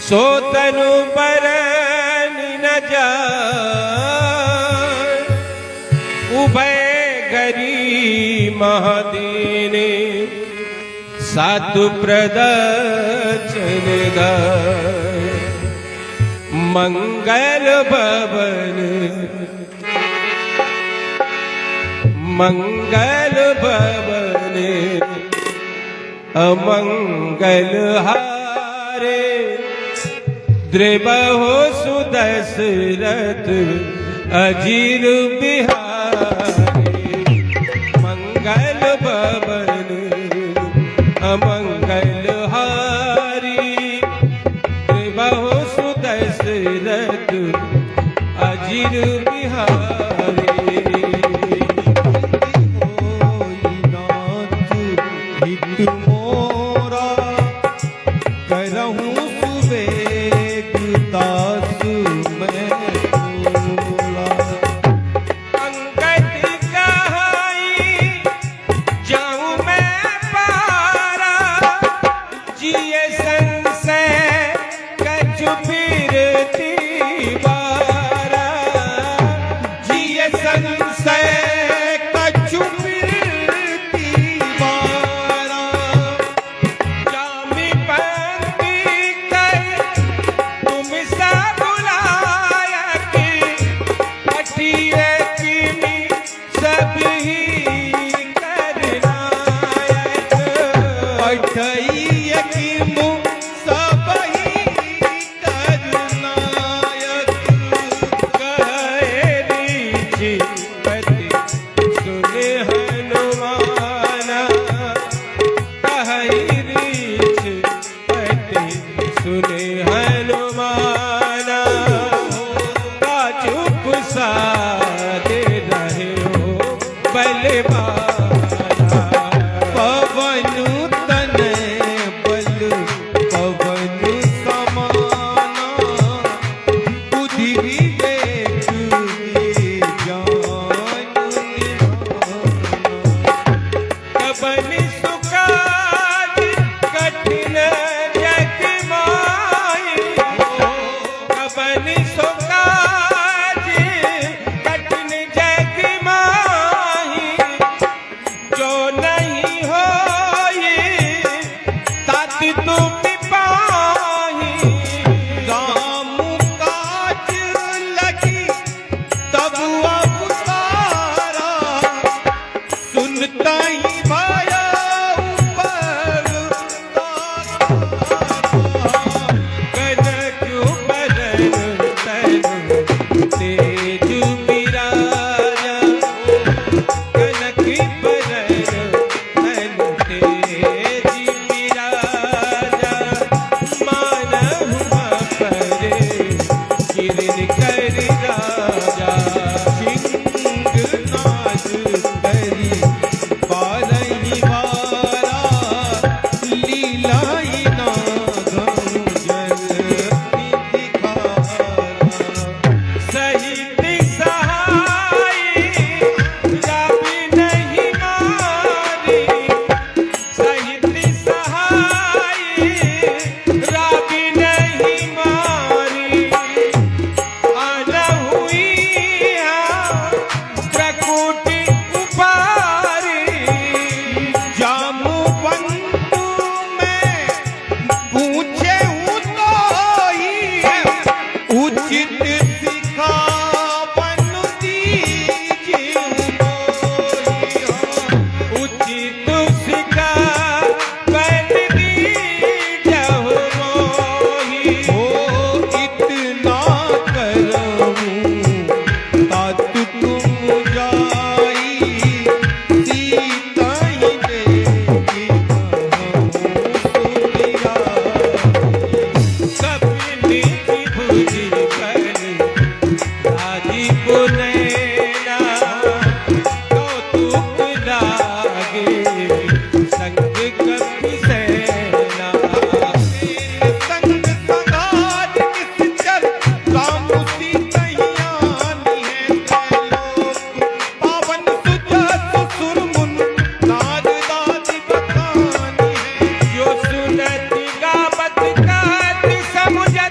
सो तनु परन न जाय उभय गरी महादीने सातु प्रदर्शन गाय मंगल भवन मंगल भवन अमंगल हारे द्रिबहो सुदशरथ अजीर बिहारी मंगल भवन अमंगल हारी द्रिबहो सुदशरथ अजीर बिहारी समुझ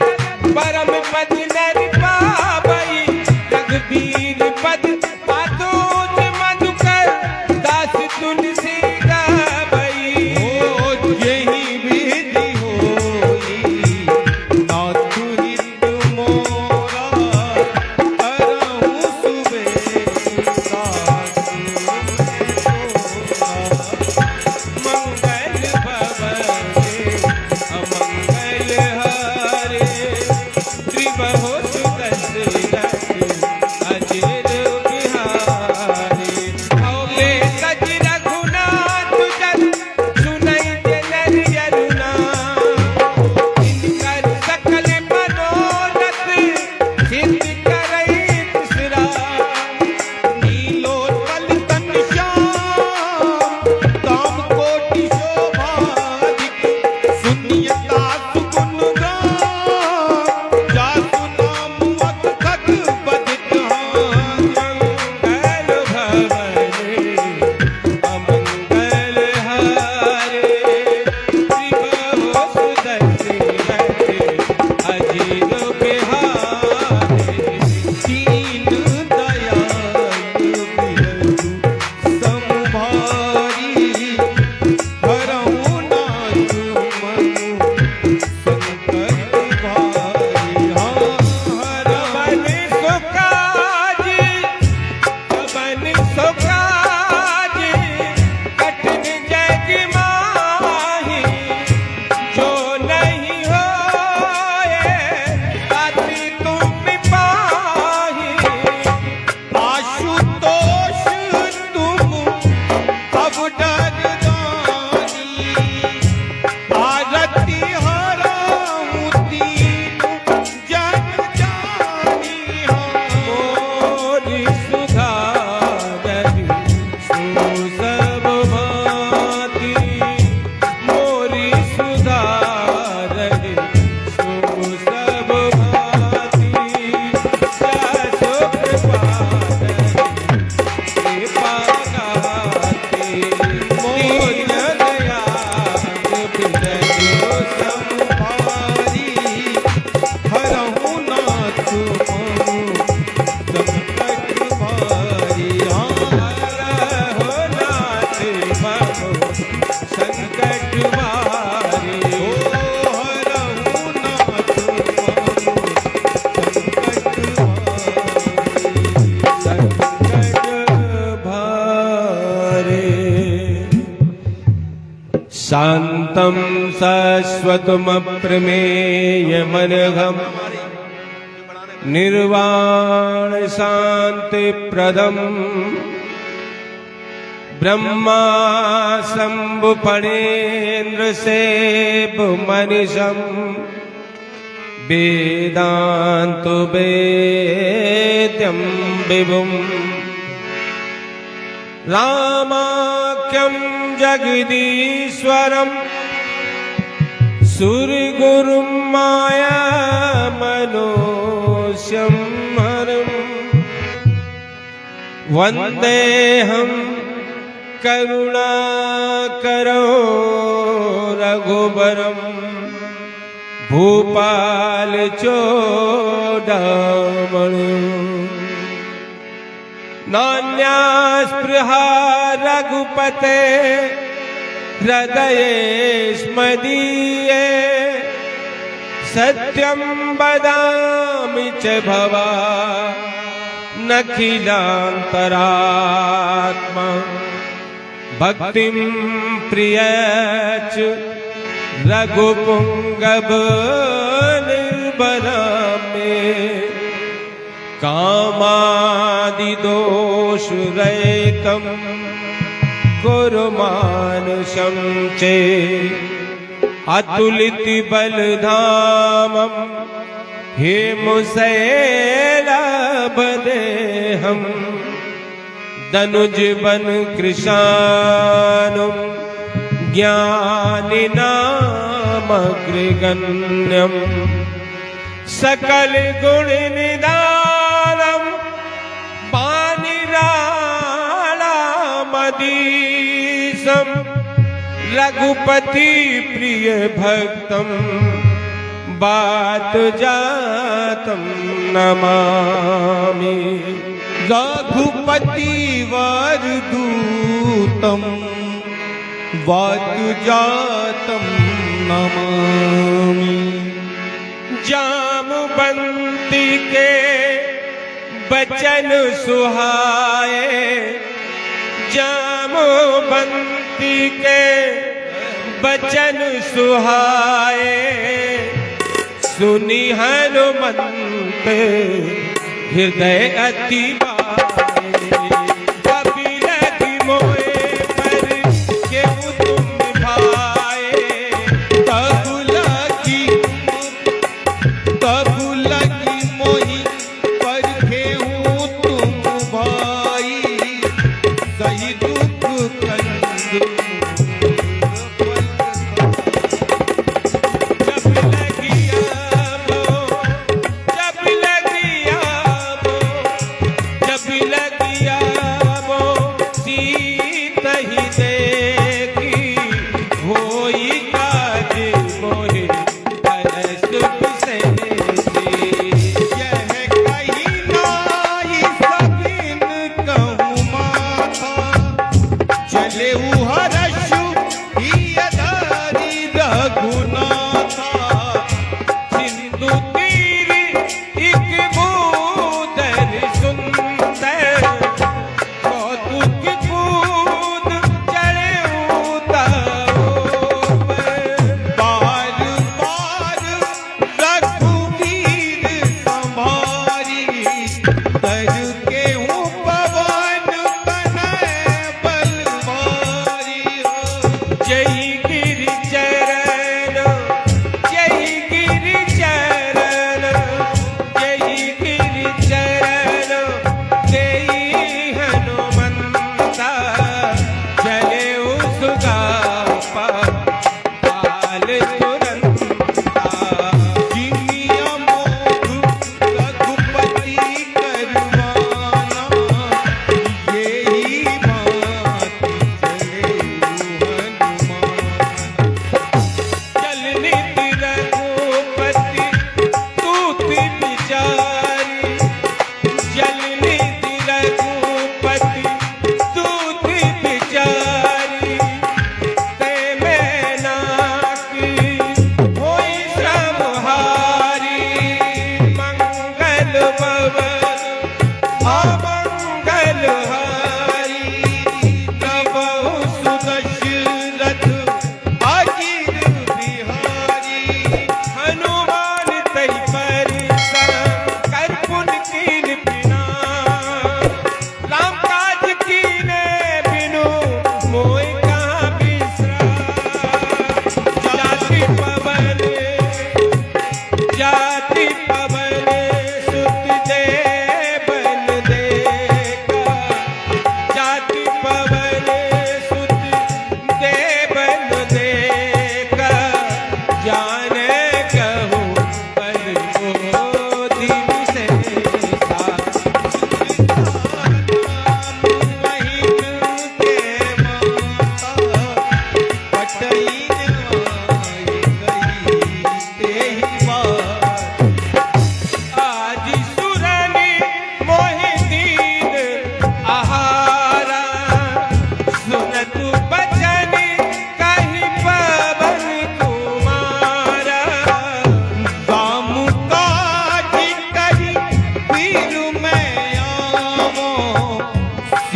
शान्तं शाश्वतमप्रमेयमनघम् निर्वाणशान्तिप्रदम् ब्रह्मा शम्भुफणेन्द्रसेव्यमनिशम् वेदान्तवेद्यं विभुम् रामाख्यं जगदीश्वरम् सुरगुरुं मायामनोष्यं हरम् वन्देऽहं करुणाकरो रघुबरम् भूपालचूडामणिम् नान्यास्पृहा रघुपते हृदयेष्मदीये सत्यं वदामि च भवा नखिलान्तरात्मा भक्तिं प्रियच रघुपुंगव निर्बला में कामादिदोषरहितं कुरु मानुषं चे अतुलितबलधामं हेमशैलाभदेहं दनुजवन कृशानुं ज्ञानिनामग्रगण्यं सकल गुण निदानं पानिराळामधीशं रघुपति प्रिय भक्तं बात जातं नमामि रघुपति वरदूतं वातजातं नमामि जामवंती के बचन सुहाए जामवंती के बचन सुहाए सुनि हनुमंत हृदय अति बाए कभी लगी मोए पर केहू तुम भाए तब लगी मोहि पर खेहूँ तुम भाई सही दुख कंदू जब लगिया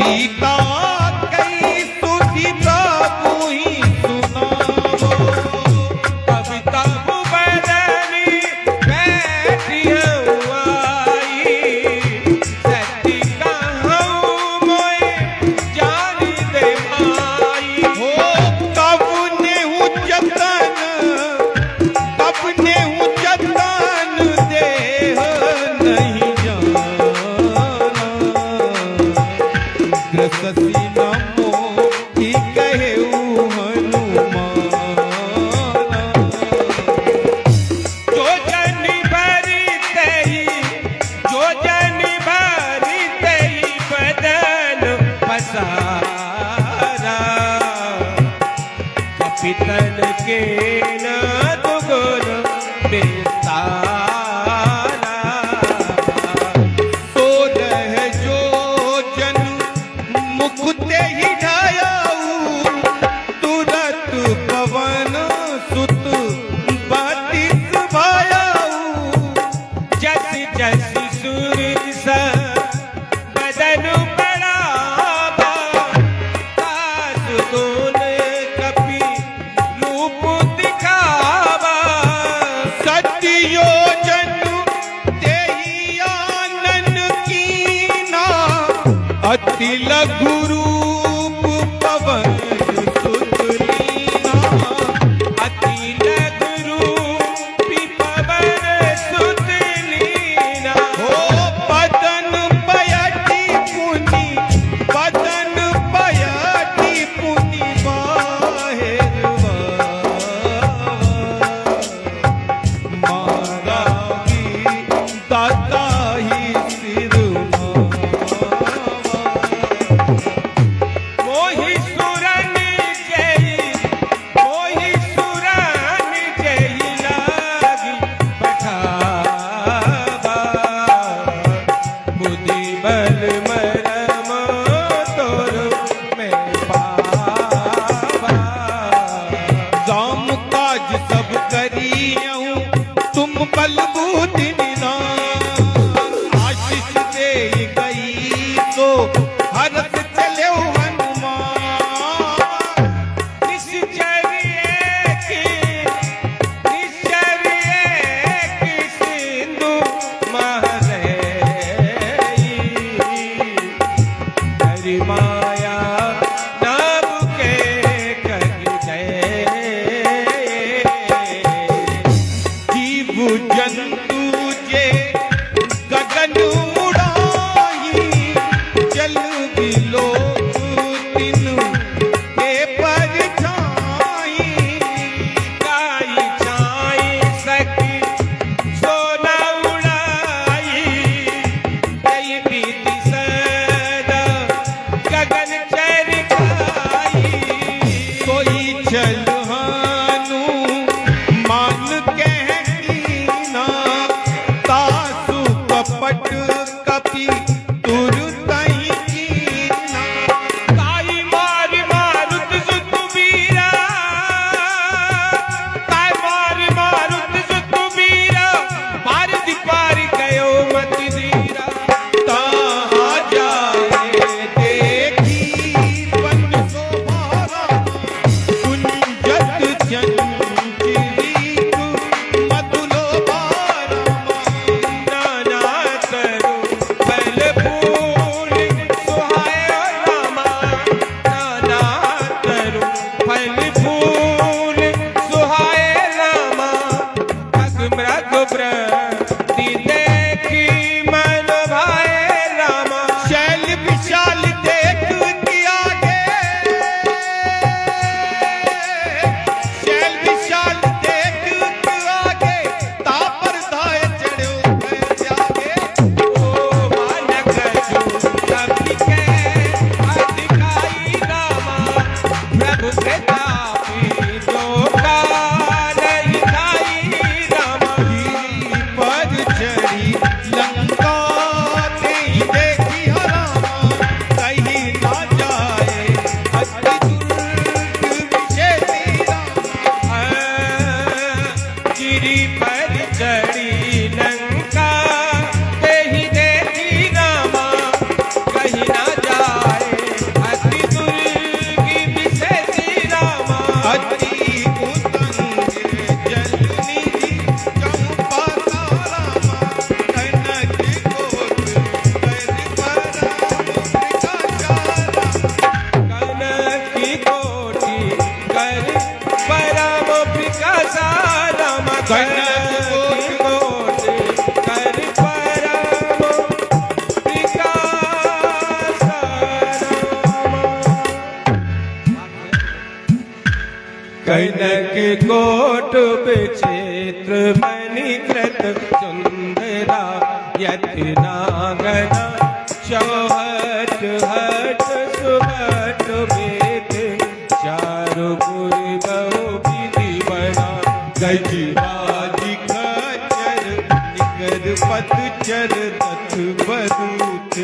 गीता कई सुधी प्रभु ही सुनावो। कविता बदली बैठी आई, सती कहूँ मोए जानी दे माई। हो कब ने हूँ जतन दे नहीं जाना। ग्रससी नमो ही कहे हनुमाना। जो जन भरी तेई, जो जन भरी तेई बदन पसारा। कपितन के न दुगुन बेसारा। तो रह जो जन मुख ते ही ढायाऊ। तुरत पवन सुत बातिस भायाऊ। जस जस सूर्य सा बदन बढ़ावा, आसुतोन कपि रूप दिखावा। सतियो जन तेहि आनन कीना। अति लघु रूप पवन सुत लीना। अति लघु रूपी पवन सुत लीना। हो बदन पयटी पुनि, बदन पयटी पुनि बाहेरवा। मारा की दाता ही सिरमावा। मोहि सुरन जय, मोहि सुरन जय लागी पठावा। बुद्धि बल मरम तोर में पावा। काम काज सब करियऊं तुम बल बुद्धि निदान। आशीष दे गई तो हरस चले हनुमान। निश्चर्य की सिंधु महरई। हरि माया नाम के कहि जय। जीव जंतु जे गगन उड़ाई। जल बिलो कनक कोट विचित्र मणिकृत सुंदरा यति नागना चौहट हट सुहट वेद चारु पुर बहु विधि बना गजराज खच्चर निकर पतचर दत्त बरूथ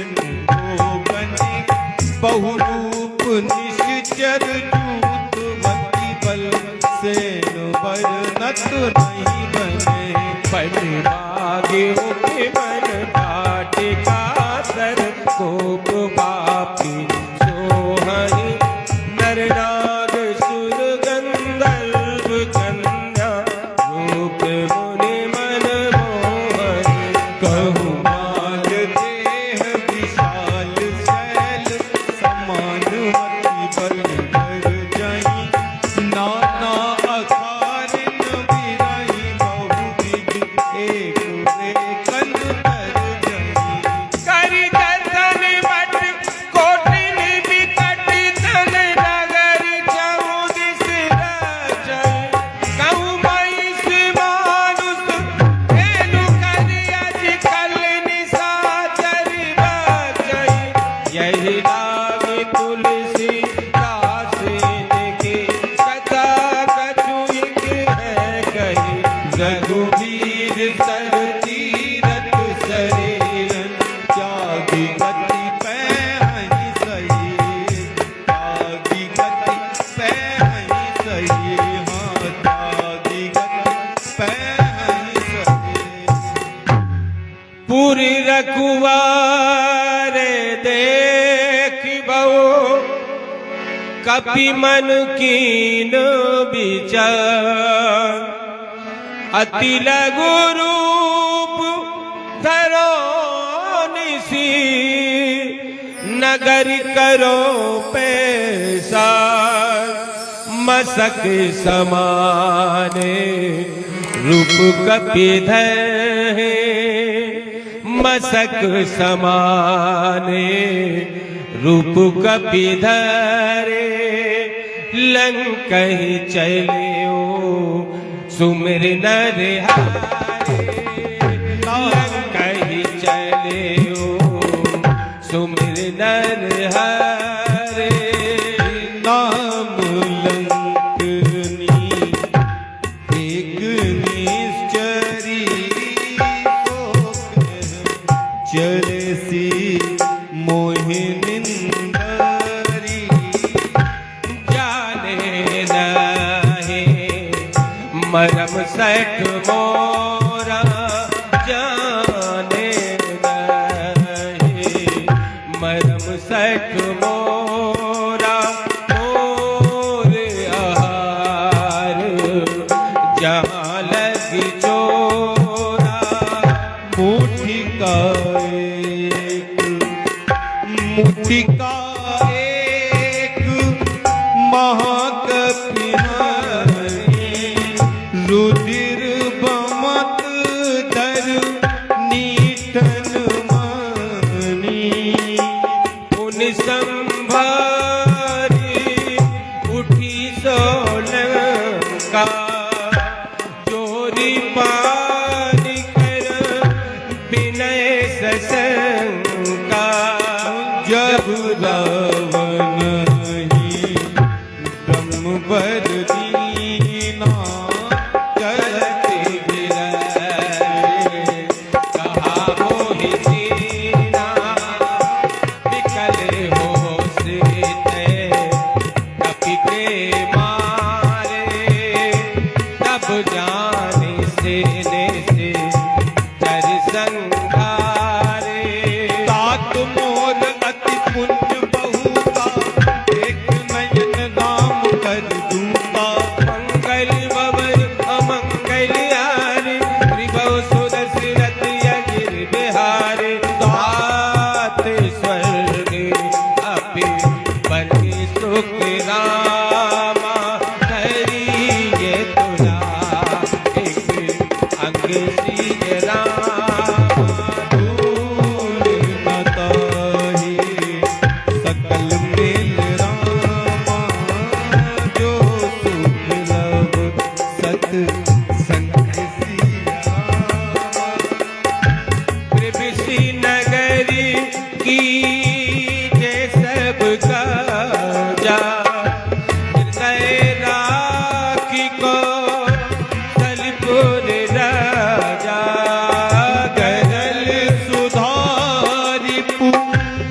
को बने बहुरूप निश्चर जूत मति बल सेन बरनत नहीं बने बन भाग्य मन पाटिका सर कोप पापी सोहनी नरनाग सुर गंधर्व कन्या रूप मुनि मन मोहनी कहु माल देह विशाल शैल समान मति बल कर जाई नाना अखारिन बिरही बहुविध एक कल कर जाई करि दर्शन बट कोटिन विकट धन नगर चौदिस राजन कहु महिष मानुष धेनु करि अज कल निशाचर बचै यही नाम तुलसी दास इनके कथा कछुइक है कही रघुवीर सर तीरथ शरीरन त्यागी गति पैहि सही त्यागी गति पैहि सही हाँ त्यागी गति पैहि सही पूरी रखुवारे देख बहु कपि मन कीन विचार अति लघु रूप धरो निसी नगर करो पैसा मसक समाने रूप कपिधर मसक समाने रूप कपिधर लंकहि चलियो सुमिर नर हरे लंकहि चलियो सुमिर नर हरे नाम लंकनी एक निश्चरी चरसी मोहिनिंदरी जाने नहीं मरम सठ मोरा जाने नहीं मरम सठ मोरा मोर आहार जहाँ लगी चोरा मुट्ठी का मुट्ठी का एक महाकपि रुधिर बमत धर नीठन मनी उन संभारी उठी सोलंका जोरी पारी कर विनय सशंका जब रावण ही ब्रह्म वर दीना चलत गिरै कहा मोहि दीना विकल हो सीते कपि के मारे तब जाने से चर संघारे तात मोर अति पुण्य बहु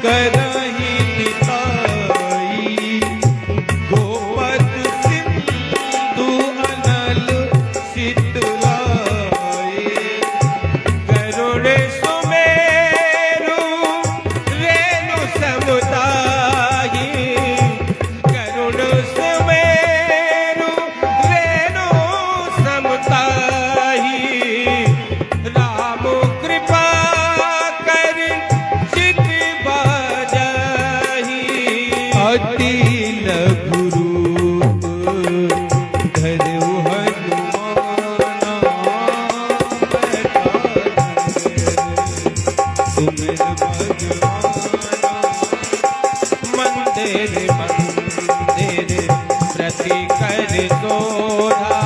करहि निताई गोपद सिंधु अनल शीतलाए गरुड़ सुमेरु रेणु समुदायी गरुड़ सुमेरु रेणु समुदायी राम कृपा कर चित बाजही अति लघु रूप धरऊ हनुमाना सुमिर भगवाना मंदिर मंदिर प्रति कर सोधा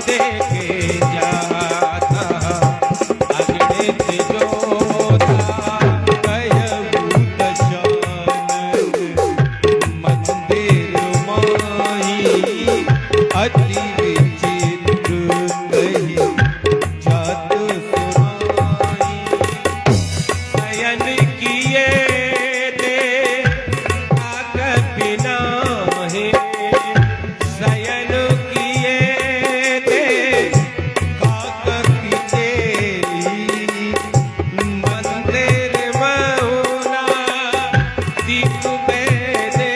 देखे जाता अगणित जोधा कहबू दशानन मंदिर माही अति विचित्र कही जात सुनाई शयन किए दे आकत नाही शयन किए दे काकति तेरी मंदिर महुना दीप दे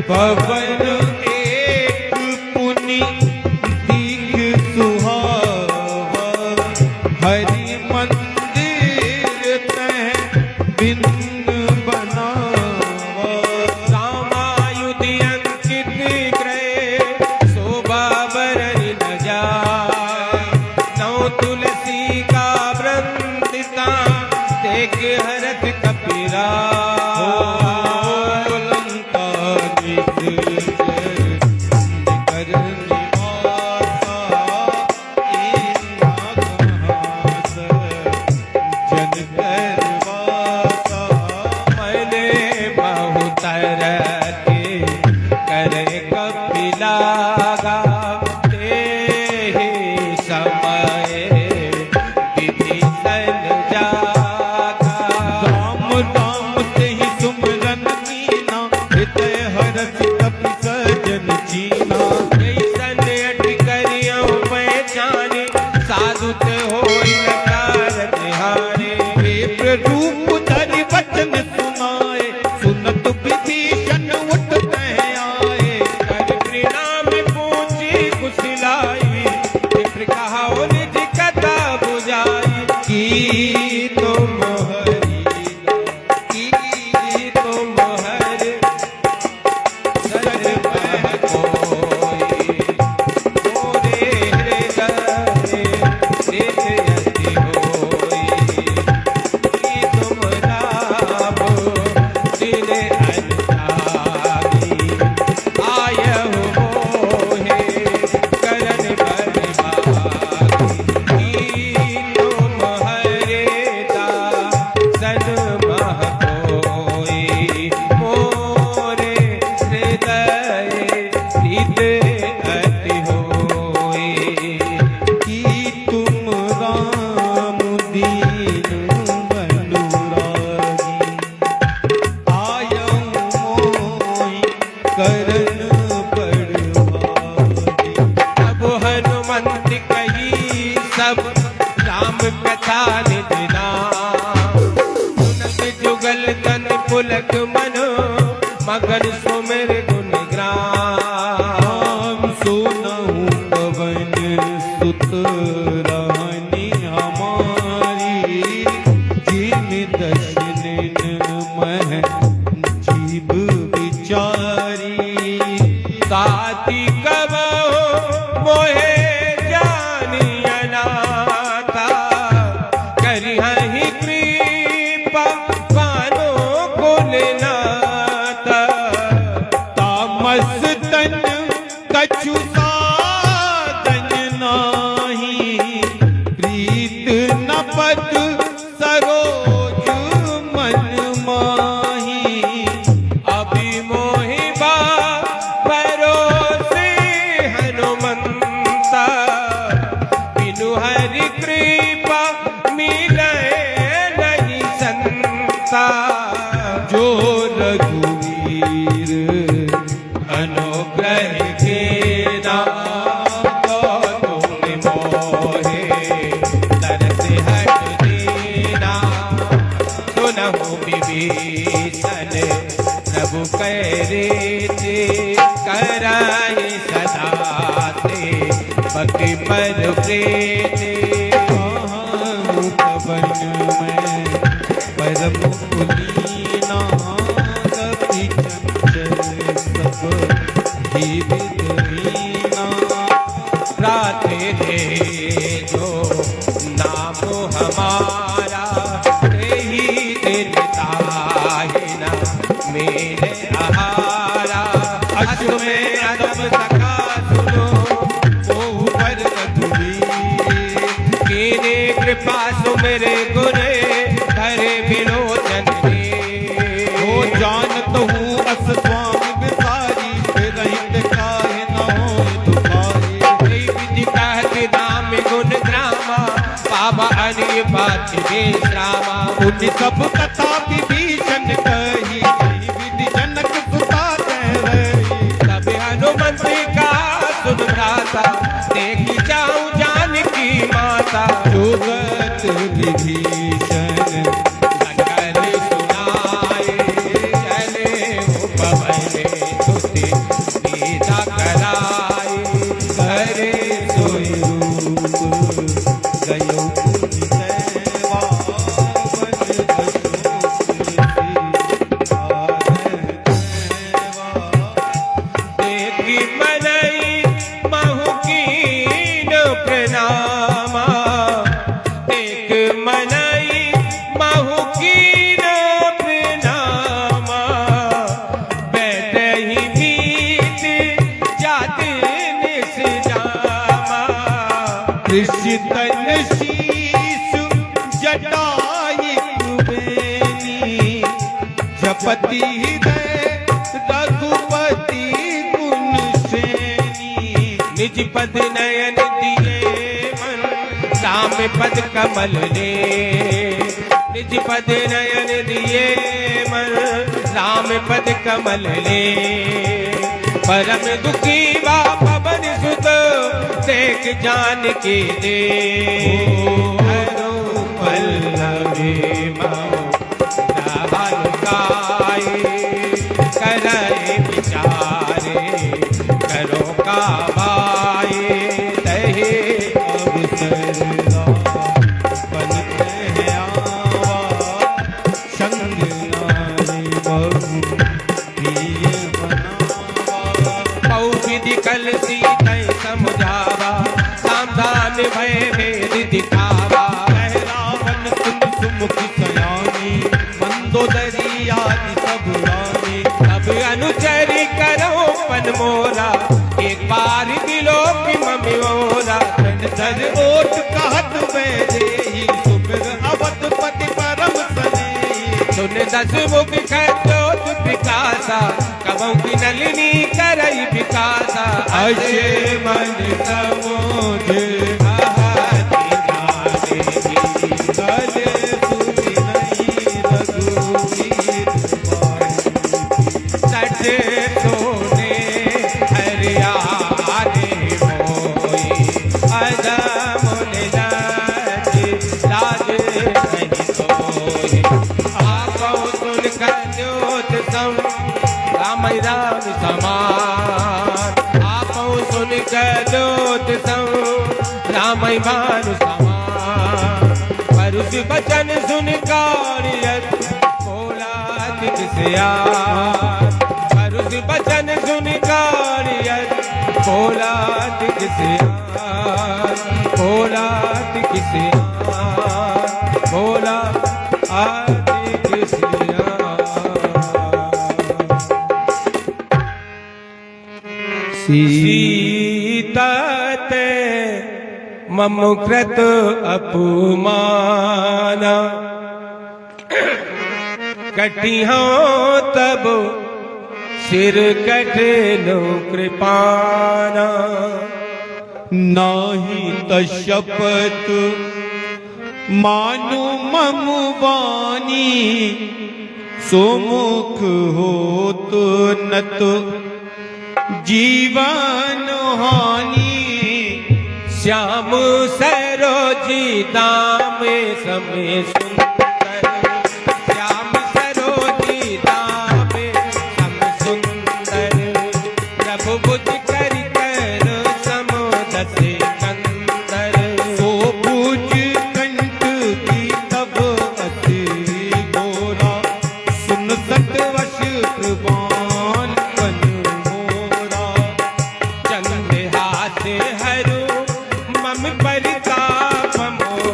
पवन एक पुनि दीघ सुहावा हरि मंदिर तह बिन बनावा रामायुध अंकित ग्रह शोभा बरन न जाय नौ तुलसी का वृंदिता देख हरत कपिरा लंका निश्चर निकर निवासा ईना कहास जन करवासा मैंने बहुत रखे करे कपिलागा ते समय विभीषण जागा राम राम तेहि सुमरन कीना हृदय हरष तपि सजन चीना जैसन अट करियो पहचाने साधु ते होई नकार तिहारे विप्र रूप धरि वचन सुनाए सुनत विभीषण उठते आए कर प्रणाम पूछी कुशलाई विप्र कहा निज कथा बुझाई की तुम हरि की तुम हर सर बह कोई मोरे हृदय देख अति होई की तुम राम दिल अनुरागी आयहु मोहे करन बरबागी की तुम हरे दासन मह कोई मोरे हृदय प्रीत अति होई की तुम राम दीन बनुरागी आयऊ मोहि करन बड़भागी अब हनुमंत कही सब राम कथा निज नाम सुनत जुगल तन पुलक मनो मगन सुमिर गुण ग्राम राम सुनहु पवन सुत रानी हमारी जिन दशनिन मह जीव विचारी ताति कबहु मोहे जानिया नाथा करिहहि कृपा पानो कुल नाथा तामस तन कछु साधन नाही प्रीत न पद सरोज मन माही दाता जो रघुवीर अनुग्रह कीना तो तुम मोहे तरस हट दीना सुनहु विभीषण प्रभु कह रीति कराई सदा से भक्ति पर प्रीति पवन में परम कुलीना कपि चंचल सब ही विदहीना राधे दे जो नाम हमारा ही देता मेरे आहारा अश्व में अदब सका सुनो ओ पर रघुवीर कीने कृपा सुमेरे गुरे धरे विलोचन रे ओ जानत हूँ अस स्वामी बिसारी रहित काहे न होय दुखारी विधि कहते नाम गुण ग्रामा बाबा अनिय बात विश्रामा उन सब कथा विभीषण कही विधि जनक सुता कह रही तब हनुमंत का सुन भ्राता देखी जाऊं जानकी माता जुगत विभीषण सकल सुनाए चले वो पवन सुते सीता कराए करे सोई रूप गयो पुनि सेवा देखी मनई महु कीन प्रणामा देख मनई महु कीन प्रणामा बैठही बीत जात निसजामा ऋषितन शीश जटाई कुबेनी जपति हृदय रघुपति गुण सेनी निज पद नयन दिए मन राम पद कमल ने निज पद नयन दिए मन राम पद कमल ने परम दुखी बा पवन सुत देख जान के दे हरो पल्लवी मऊ गाए करे विचारे करो का भाई तहे अवसर पन आवा संग नारी बहु प्रिय बनावा बहु विधि कल सीतै समझावा सावधान भय भेद दिखावा रावण सुन सुमुखी सयानी मंदोदरी आदि सब रानी अब अनुचरी करो पन मोरा एक बार दिलो की मम्मी मोरा धर ओट कहत में देही सुमिर अवधपति परम सनेही सुन दस मुख खजोत विकासा कबहू की नलिनी करई विकासा अजय मन समोझ गले सुनि नहीं रघुवीर सटे सोने हरियाणे मोई अदम लाज लाज नहीं सोई आपो सुन खजोत सम राम राम समान आपो सुन खजोत सम राम भानु समान परुष बचन सुन कारियत बोला तिक सियार परुष बचन सुन कारियत बोला तिक सियार बोला तिक सियार बोला आतिक सियार सीता ते मम कृत अपमाना कटिहो तब सिर कटलो कृपाना नाही त शपथ मानु ममु वाणी सुमुख हो तो न तो जीवन हानि। श्याम सरोजी दाम समय सुंदर, श्याम सरोजी दाम सम सुंदर, प्रभु बुझ कर कर समुद से कंदर। सो बुझ कंठ की तब अति गोरा, सुन सतवश कृपान कन मोरा। चंद हाथ हरु मम परिताप मो,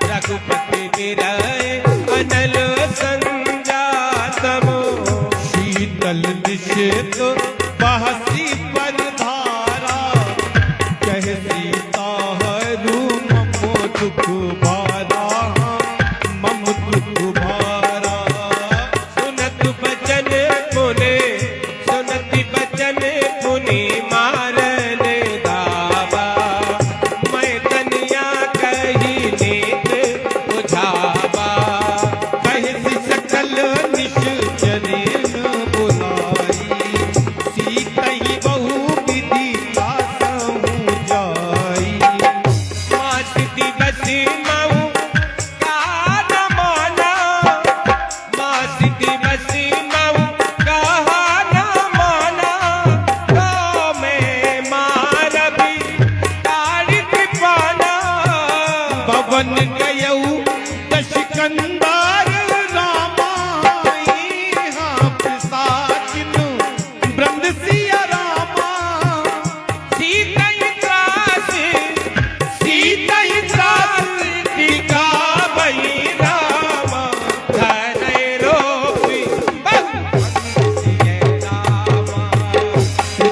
रघुपति विरय अनल संजात मो। शीतल निषेध बहसी पर धारा, कह सीता हरू मम दुख भारा, मम दुख भारा। सुनत बचन पुने, सुनति बचन पुनि मारन दावा। मैं कन्या कही नीत बुझावा, कहसी सकल निश्चरे बुलाई, सीतहि बहु विधि दासहु जाई। मासिति बसी मऊ कहा न माना, मासिति बसी मऊ कहा न माना। तो मैं मारबी ताड़ी कृपाना, पवन गयऊ दशकंदार रामाई, हाँ पिशाचिन ब्रह्म सिया रामा। सीतहि त्रास, सीतहि त्रास दिखावई रामा। धरै रोपी बहु सिय रामा।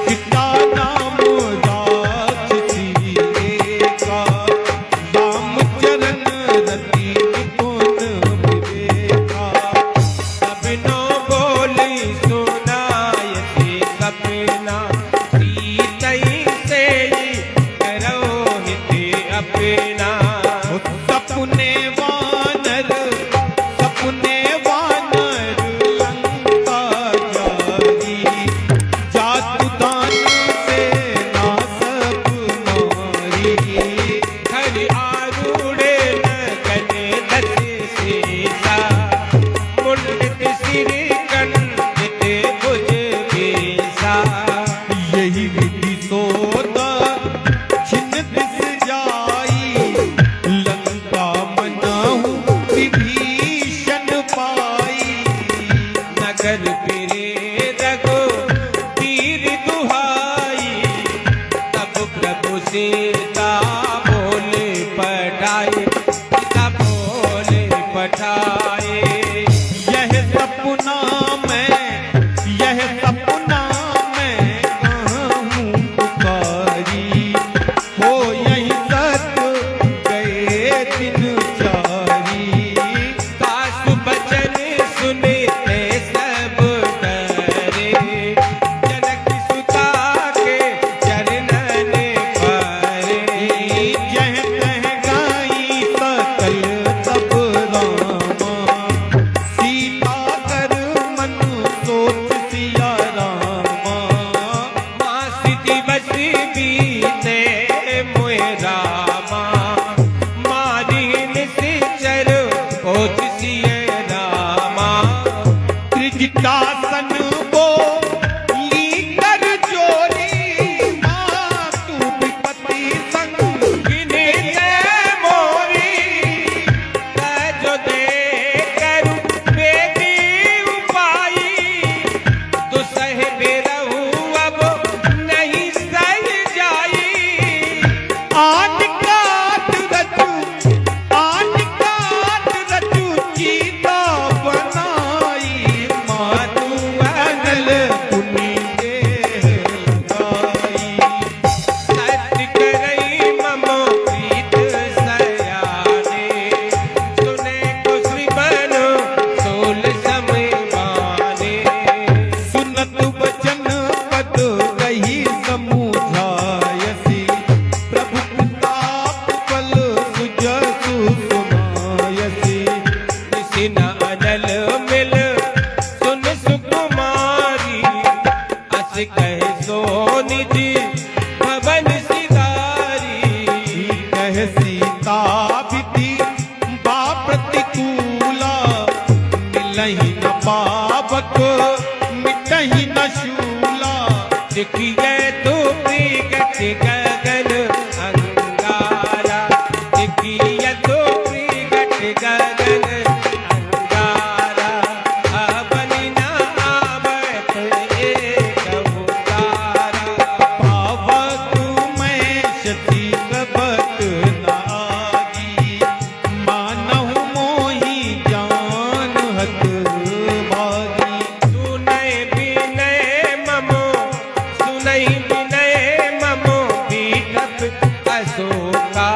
जिता नाम राक्षसी एका, राम चरण रति गुण विवेका। सपनो बोली सुनायति सपना, सीतहि सेई करो हित अपना। सपने वानर, सपने वानर लंका जारी, जातु दान से ना सब मारी। हरि आरूढ़ नगन दस सीसा, मुंडित सिर कंडित भुज केसा। यही विधि सोदा छिन्न दिस जाई, लंका मनाहु विभीषण पाई। नगर फिरे रघु तीर दुहाई, तब प्रभु सीता बोले पठाए, सीता बोले पठाए। यह सपना मैं, यह सपना मैं कहूँ पुकारी, हो यही सत्य गए दिन चारी। सासु बचन सुने ते सब डरे, जनक सुता के चरणन परे। यह कह गाई सकल तब रामा, सीता कर मन सोच सिया रामा। मासिति बसी बीते मोय रामा, मारी निश्चर कोच सिय रामा। त्रिजटासन बो ली कर जोरी, मातु विपति संग गिने जय मोरी, तजो दे करु बेदी उपाई। दुसह बेरहु अब नहीं सह जाई। आन काट रचु, आन काट रचु, चीता बनाई। मातु न पावक मिटहि न शूला। देखिए तो प्रगट गगन अंगारा, देखिए तो प्रगट गगन अंगारा, अबन ना आवत एक उतारा। पावक मैं शती कपट नागी, मानहु मोहि जान हत भागी। सुनय विनय ममो, सुनय विनय ममो पीठप अशोका,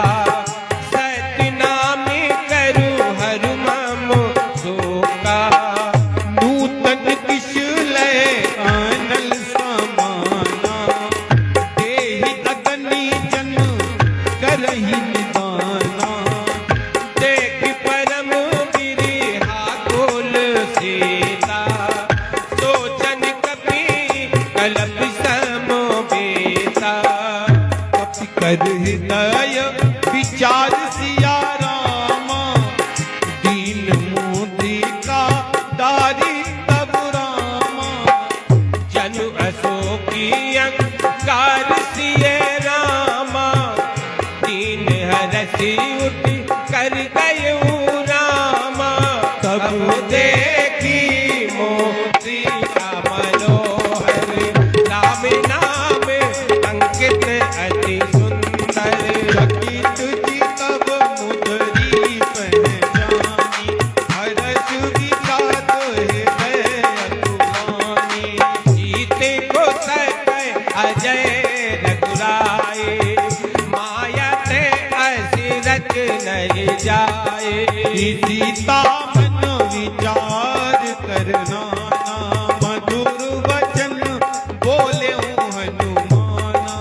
सत्य नाम करु हरु ममो शोका। नूतन किश लय आनल समाना, देहि अगनी जन करहि निदाना। देख परम गिरिहा कुल सीता, सोचन कपि कलप समवेता। कपि कर हृदय विचार सिया रामा, दीन मुद्रिका दारी तब रामा। जनु अशोकी अंकार सिए रामा, दीन हरसि उठ कर गयु रामा। तब देखी मोतिका मनोहर, राम नाम अंकित अति सुंदर। चकित चितब मुदरी पहचानी, हरष विषाद हृदय अतुलानी। जीते को सकै अजय रघुराए, माया ते असिरत नहीं जाए। सीता मन विचार करना, मधुर वचन बोले हनुमाना।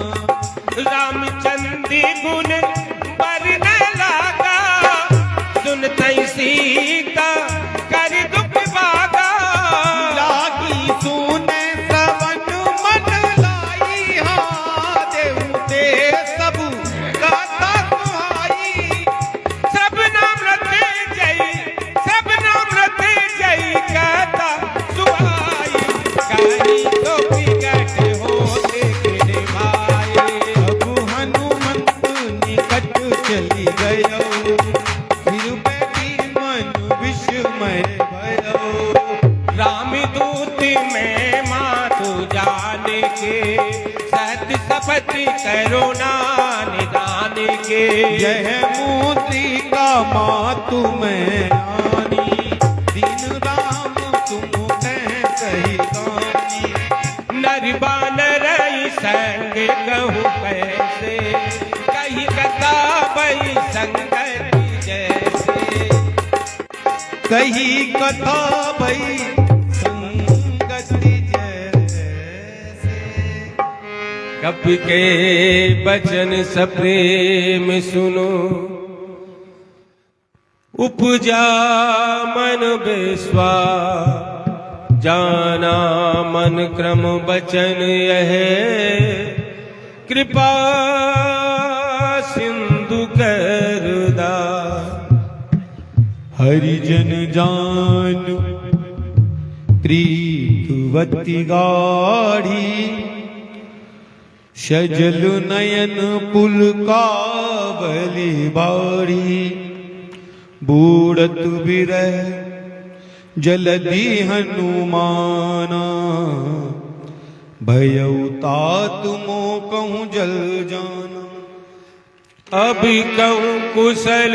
रामचंद्र गुण बरन लागा, सुनतई सीता कर दुख भागा। लागी सुने श्रवण मन लाई, हाँ देहु दे सब गाता सुहाई। सब नाम रते जय, सब नाम रते जय कहता सुहाई। कहीं तो प्रगट होते गिरे माए, अब हनुमंत निकट चली गयो, फिर बैठी मन विस्मय भयो। राम दूत में मातु जाने के, सत्य शपथ करुणा निदान के। यह मुद्रिका मातु मैं आनी, दीन राम तुम कह कही गानी। नर बानर संग कहूँ कैसे, कही कथा भई संगति जैसे। कही कथा भई संगति जैसे। कपि के बचन सप्रेम सुनो, उपजा मन विश्वास। जाना मन क्रम बचन यह, कृपा सिंधु करदा। हरिजन जान प्रीतवती गाढ़ी, सजल नयन पुलकावली बाड़ी। बूढ़त बिरह जलधि हनुमाना, भयउ तात मोकहु जल जाना। अभी कहूँ कुशल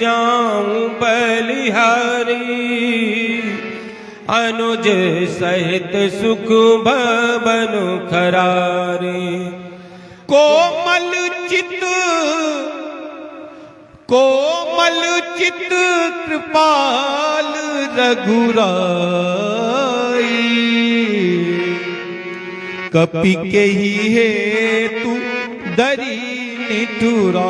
जाऊं बलिहारी, अनुज सहित सुख भवन खरारी। कोमल चित कृपाल रघुराई, कपि के ही हेतु दरी निठुराई।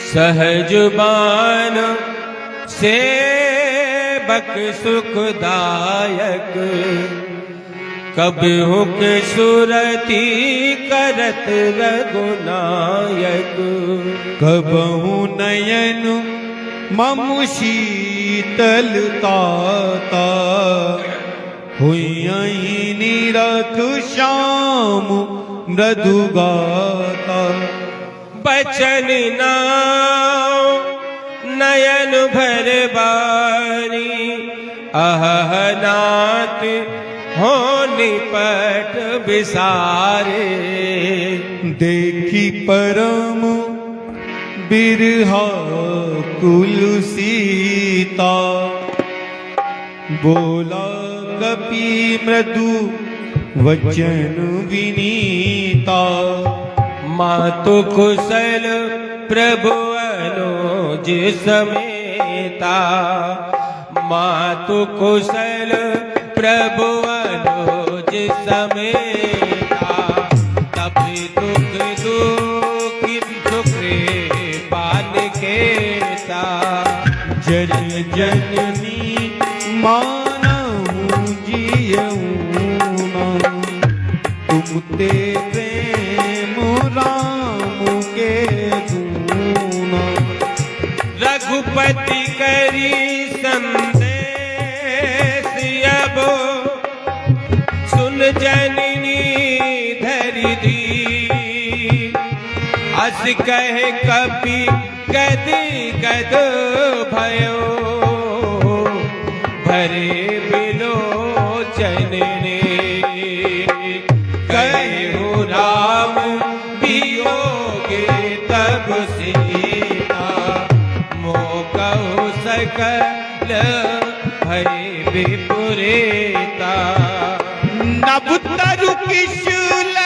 सहज बान सेवक सुखदायक, कबहु के सुरति करत रघुनायक। कबहु नयन मम शीतलता हुई निरख श्याम मृदु गाता। बचन नाव नयन भर बारी अहनात हो निपट बिसारे। देखी परम बिरहा कुल सीता बोला कपि मृदु वचन विनीता। मातु कुशल प्रभु अनुज समेता। मातु कुशल प्रभु अनुज समेता। तभी दुख दुखी सुखरे पान केता। जन जननी मानहु जियऊ तुम ते प्रेम राम के दूना। रघुपति करी संदेश अब सुन जननी धरि दी। अस कहे कपि गद गद भयो भरे बिलोचन ने। कहो राम वियोगे तब सीता मोह कहो सकल भय विपुरेता। नभ तरु किशुल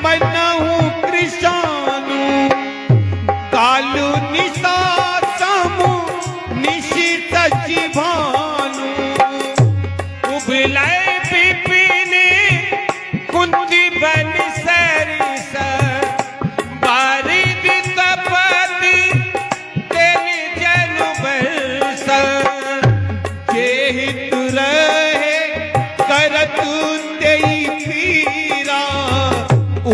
मनहु कृशानु कालु निशा समु निशि सचि भानु। उबलय विपिन कुंती बन सरिस बारिद तपति तेरि जनु बरस। जेहित रहे करतु तेई पीरा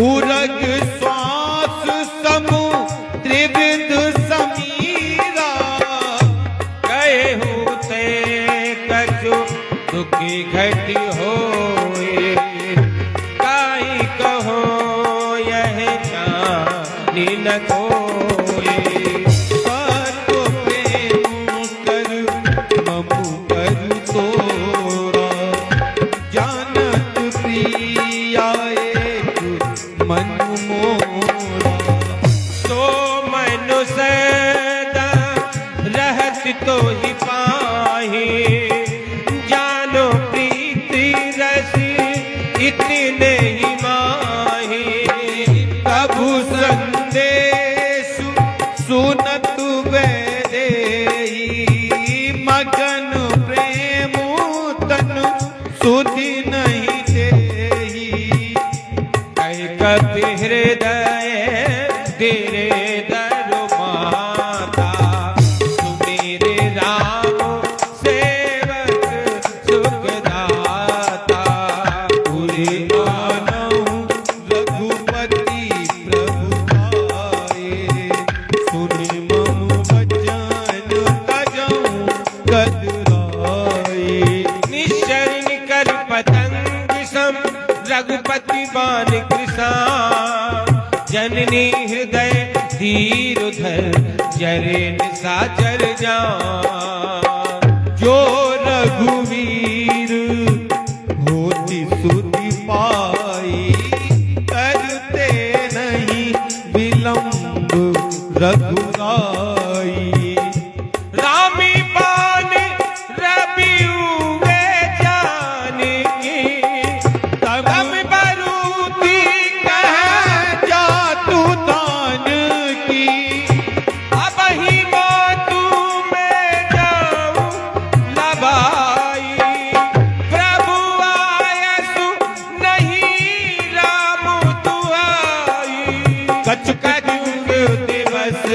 उरग श्वास समु त्रिविध समीरा। कहु ते कछु दुखी घटी होए काई कहो यह जानी न कोई। सर्व प्रेम कर ममु कर तोरा जानत प्रिया एक मन मोरा। तो मनु सदा रहत तो ही पाही जानो प्रीति रस इतने ही माही। प्रभु संदेश सुनत वैदेही मगन प्रेम तन सुधि नहीं देही। कह कपि हृदय तेरे दरु माता सुमेरे राम सेवक सुखदाता। पूरे मानहु रघुपति प्रभु आए सुनि मम वचन तजऊ कदराए। निश्चर निकर पतंग सम रघुपति बान कृषान। जननी हृदय धीर धर जरे निशाचर जान। जो रघुवीर होती सुधि पाई करते नहीं विलंब रघुराई। रामी बान रवि हुए जानकी तब तब बरूदी कह जातु दान की। अब ही मातू में जाऊं लबाई। प्रभु आयसु नहीं राम दुआई। कछ कछु दिवस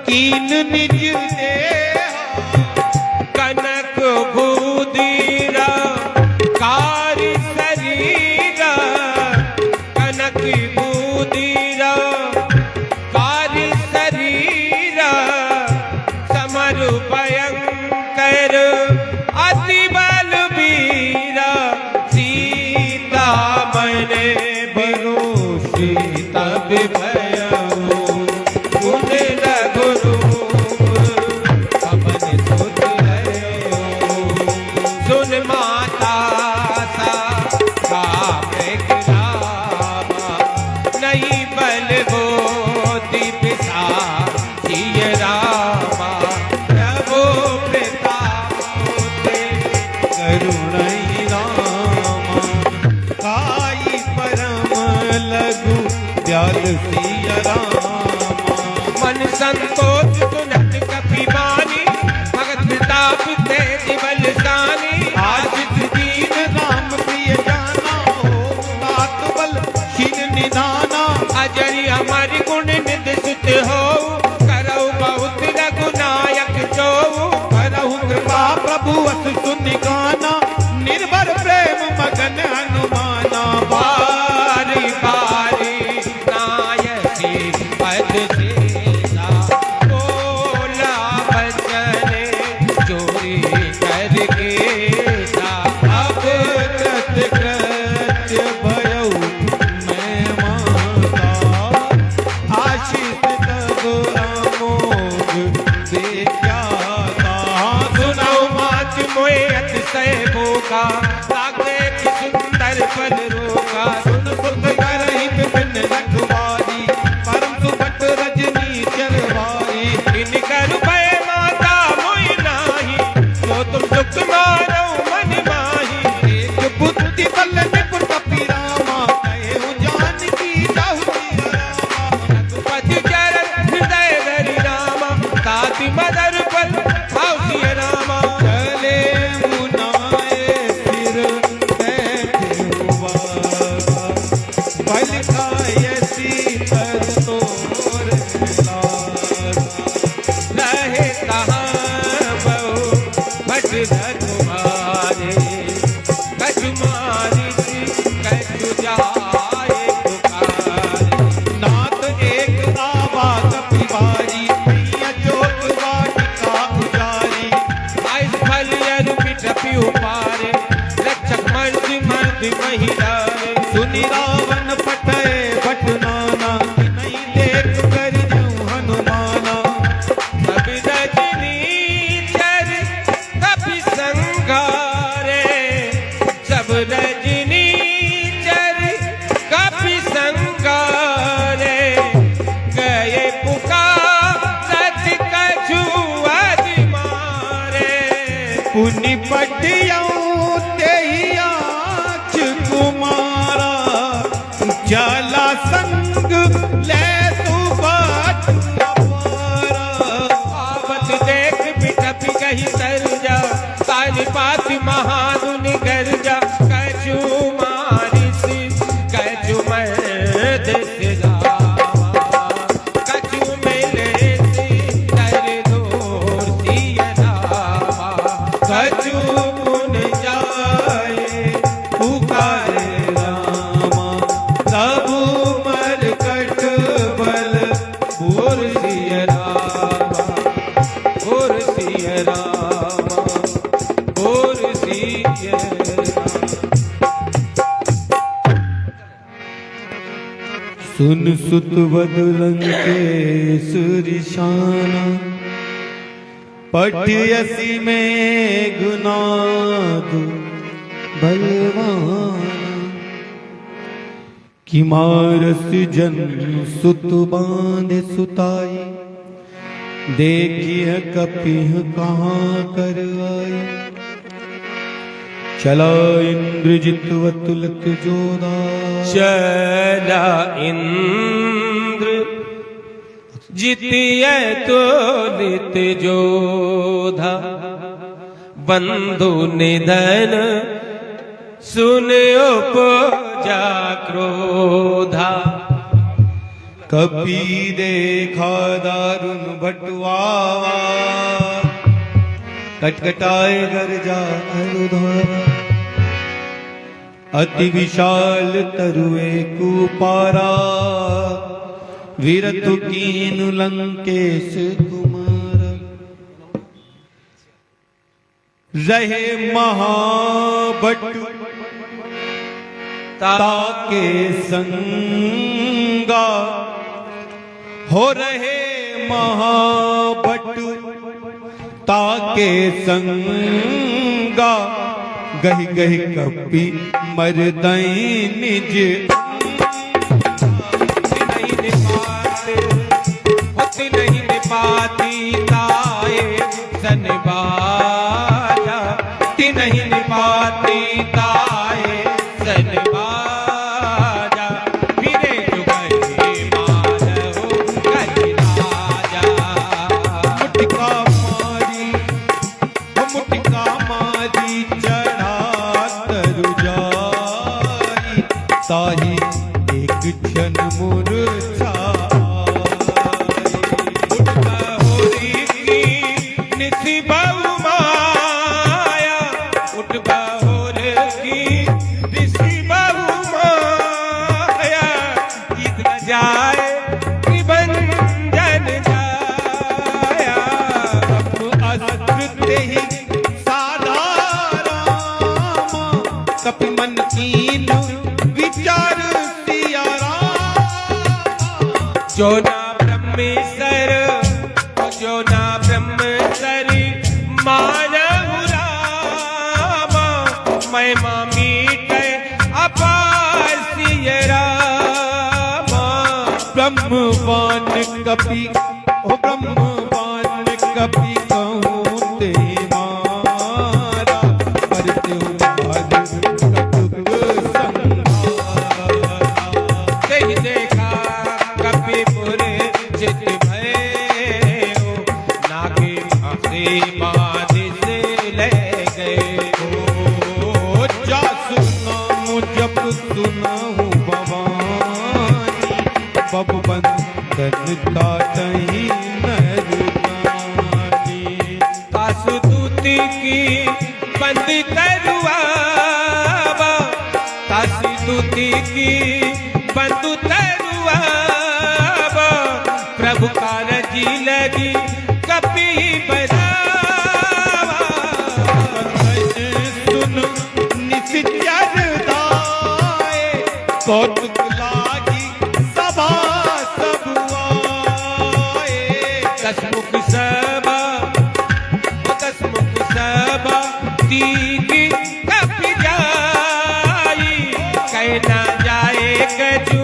कीन निज देहा कनक बूदीरा कारी शरीरा कनक बूदीरा कारी शरीरा समर भयंकर अति बलबीरा सीता मने बिनु सीता विभयऊ गुण रघुरूप पवन सुत हयो सुन माता सा कामिक रामा नहीं बल बोति पिता जिय रामा प्रभु प्रताप करुणई रामा काई परम लघु दयाल सिय रामा मन संतोष सुनत कपि बानी भगत प्रताप तेज बलशानी आशिष दीन राम प्रिय जाना हो तात बल शील निधाना अजरि अमर गुण निध सुत हो करौ बहुत रघुनायक जो करहु कृपा प्रभु अस सुनि गाना निर्भर प्रेम मगन हनुमाना बारी बारी नायकी पद सेना बोला बचन चोरी करके अब कृत कृत्य भयउ मैं माता आशीष तब अमोघ देख्याता सुनौ माच मोए अतिशय भोगा लागे कि सुंदर फल रोगा सुन सुख करहि विपिन रखवारी परम सुभट रजनी चरवारी इन कर भय माता मोहि नाही तो तुम सुख मारो मन माही एक बुद्धि बल निपुण कपि रामा कहेउ जानकी जाहु सिया रामा रघुपति चरण हृदय धरि रामा ताति मदर पल भाव सिय रामा चले मुनाए सिर बैठे हुआ बल खाए सीतर तोर लागा रहे कहाँ बहु भट रघुमारे कछु मारिच कछु जाए पुकारे नाथ एक आवा कपिवारी मैया जोत वाटिका उजारी आइस फल अरु पिठपि उपारे रक्षक मर्द मर्द महिला सुनि रावण पटय भट नाना नहीं देख कर जऊँ हनुमाना कपि रजनी चर कपि संघारे सब रजनी चर कपि संघारे गए पुकारत कछु अधि मारे पुनि पटियऊँ तेहि आँच कुमारा जला संग ले तू बाट अपारा आवत देख बिटपि गही सरजा काली पाति महानुन गरजा कछु मारिस कछु मर्द सिजावा कछु मिले तर दूर सिय रामा कछु पुन जाए पुकारे रामा तबु मरकट बल भोर सिय रामा और सिय रामा और सिय रामा सुन सुत बदलंग के सुरिशाना पटियसी में गुनाद बलवाना कि मारस जन सुत बांधे सुताई देखिए कपिह कहाँ कर आई चला इंद्रजित वतुलक जोधा चला इंद्र जितिय तो लित जोधा बंधु निधन सुन उपजा क्रोधा कपि देखा दारुण भटुआवा, कटकटाए गर्जा अरुधारा। अति विशाल तरुए कुपारा, वीरतु कीनु लंकेश कुमार। रहे महाबटु ताके संगा, हो रहे महाबटु ताके संगा। गही गही कपि मरदई निज, नहीं निपाते होती नहीं निपाती ताए सनबाजा, नहीं निपाती ताए सनबाजा। फिरे जुगहे माधव गज राजा। मुटका मारी, मुटका मारी चढ़ा तरु जाई, ताही एक क्षण मूर्छा होरी की निसी बहु माया, उठ बहोर की निसी बहु माया। गीत जाए त्रिभंजन जाया, अस्त्र ही साधारामा। कपि मन कीन विचार सिया रामा। जो ना ब्रह्मेश्वर, जो ना ब्रह्मेश्वर मानव रामा। महिमा मीटे अपार सिय रामा। ब्रह्मवान कपि, ओ ब्रह्मवान कपि कहूँ ते मारा। करते उदार कटुक संहारा। कहीं देखा कपिपुर चित भयो, नागे फांसे बांध से ले गए। ओ जा सुनाऊं जब सुनाऊं भवानी, बब बंधन काटही नरनानी। तासुतुति की बंद तरुआवा, तासुतुति की बंद तरुआवा। प्रभु कारजी लगी कपि बजावा। सुन निश्चर दाए, कौतुक लागी सभा सब आए। दसमुख सभा, दसमुख सभा दीदी कपि जाई। कहना जाए कछु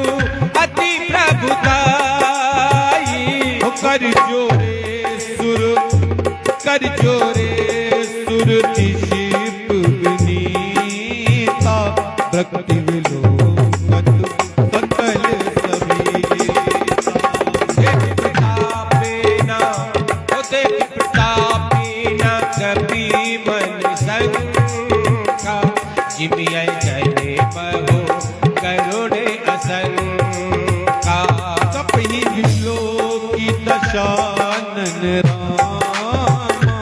अति प्रभुताई। कर जोरे सुर, कर जोरे सुर निशिप विनीता। भक्ति विलोकत सकल समीता। देख प्रतापेना, ओ देख प्रतापेना कपि मन संका। जिमिय जने बहो करुणे असंका। कपि विलोकी दशानन रामा।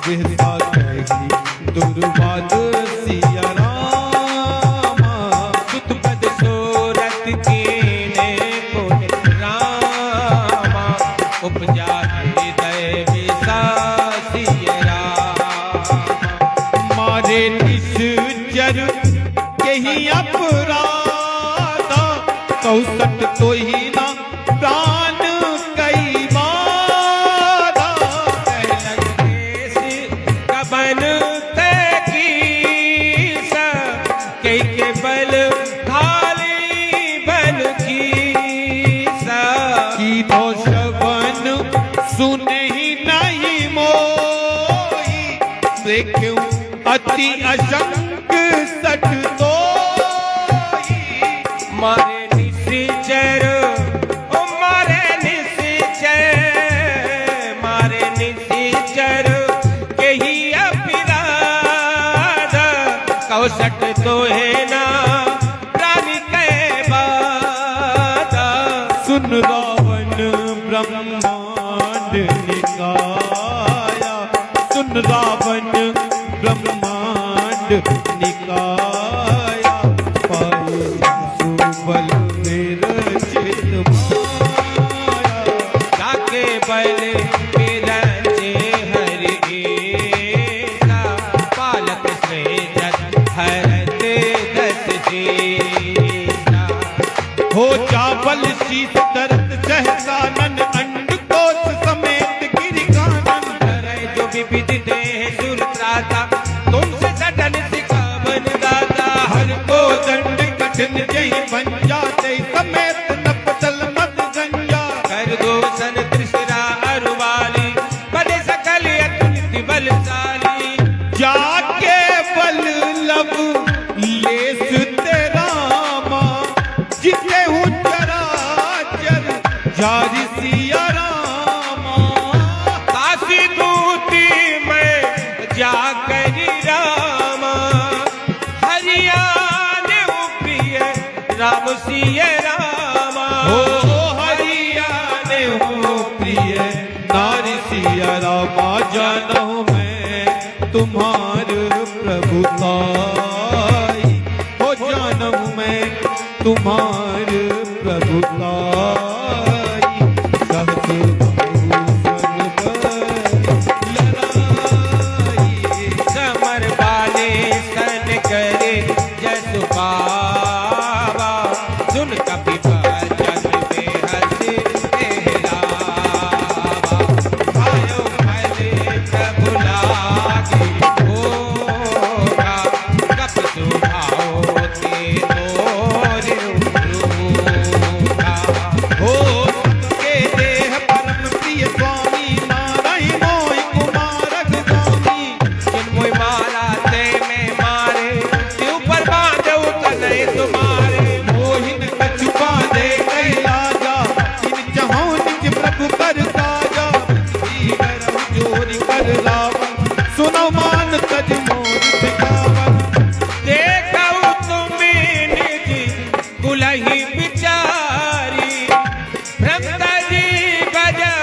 विहसा कही दुर्वाद सिया रामा। सुत पद सोरत कीने गुण रामा। उपजा हृदय विसासिय रामा। मारे निश्चर यही अपराधा। कौसट तो ही ना प्राण कई बाधा। कबन तकीसा, कई के बल खाली बल कीसा। की तो शवन सुने ही नहीं मोही। देखूं अति अशंक सट तो मारे निश्चर, ओ मारे निश्चर, मारे निश्चर यही अपराध। कौशट तो है ना प्राणी के बाधा। सुन रा ब्रह्मांड निकाया, सुन रावण ब्रह्मांड निकाया, पाए सुबल विरचित माया, जाके बल विरचे हरि ईसा, पालक से जग हरते दस जीसा। हो चावल शीस दर्द सहसानन, अंडकोश समेत गिरिकानन, करे जो विविध देह सुरत्राता, तुमसे सटन सिखावन दाता। हर को दंड कठिन जय बन जाते, समेत नपतल मत गंजा, कर दो सन त्रिशरा अरुवाली, बड़े सकल अतुलित बलशाली। जाके बल लब लेस तेरा मां, जिते हूँ चराचर जारी सिया रामा। काशी दूती में जाकर रामा, हरियाणे प्रिय राम सिय रामा। हो हरियाणे हो प्रिय नारी सिया रामा, जानहु मैं तुम्हार प्रभुताई, हो जानहु मैं तुम्हार प्रभुताई। सहस बहु लड़ाई, समर बाले सन करे जसु पावा, सुन कपि बचन बेहस तेहरावा। आयो भले प्रभु लागे होगा, कप सुभाओ ते तोरे रूखा। हो सबके देह परम प्रिय स्वामी, नारायण मोहि कुमारक स्वामी। चिन्मोय मारा ते में मारे, त्यों पर बांधो तनय तुम्हारे। मोहिन कछु बांधे कैलाजा, इन चहु निज प्रभु कर काजा। करम जोरि कर रावण, सुनो मान तज मोर सिखावन। देखऊ तुमी निज कुलहि विचारी, ब्रह्मजी बजो